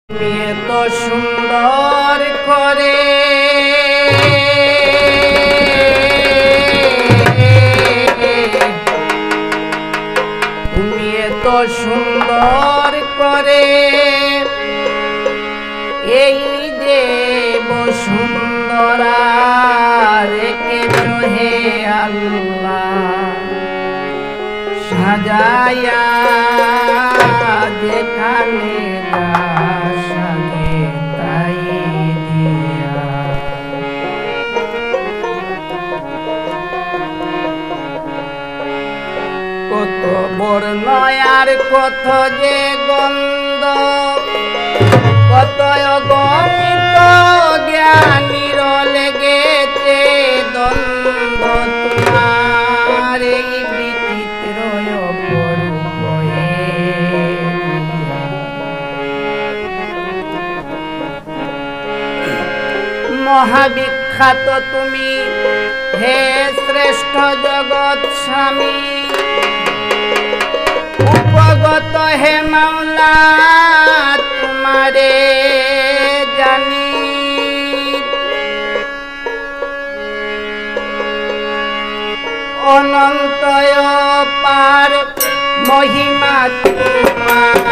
এত সুন্দর করে তুমি এত সুন্দর করে এই যে বসুন্ধরা রেখেছো হে আল্লাহ সাজায়া যেখানে সাজে তাই দিয়া কত বর্ণয়ার কত যে গন্ধ কত অগণিত জ্ঞানীর লেগেছে দ্বন্দ্ব তোমার এই বিচিত্র অপরূপে মহাবিখ্যাত তুমি হে শ্রেষ্ঠ জগৎ স্বামী উপগত হে মাওলা তোমারে জানি অনন্তয় পার মহিমা তোমার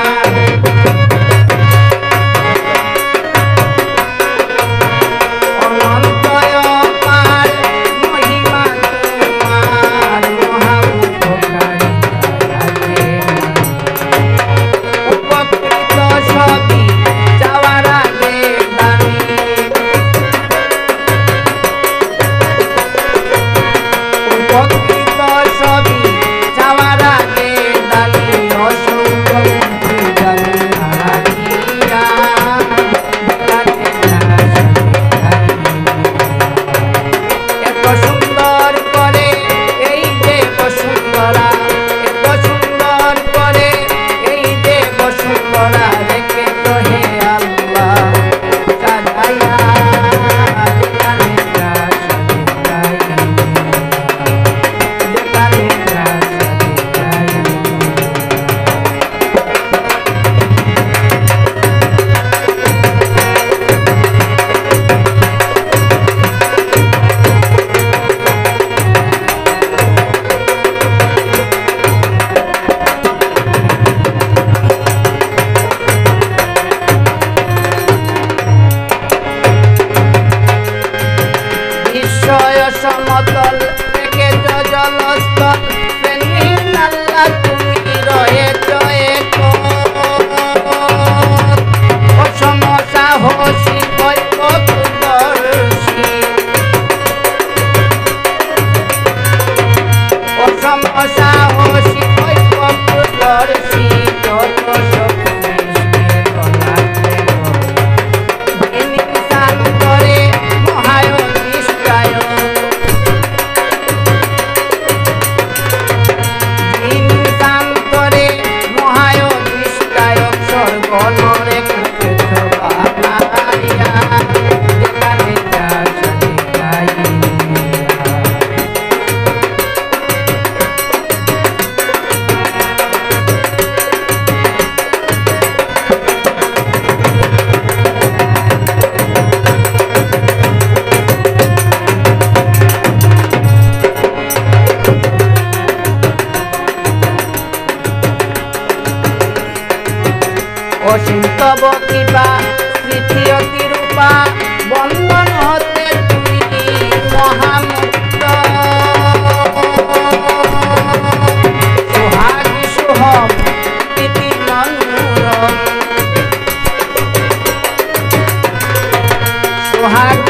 সমতল থেকে জলস্থল আল্লাহ তুমি রয়েছ অসম সাহসী বৈভবদর্শী অসম সাহসী বৈভবদর্শী যত অসীম তব কৃপা স্মৃতি অতি রূপা বন্ধন হতে তুমি মহামুক্ত সোহাগী সোহম প্রীতি মনোরম সোহাগ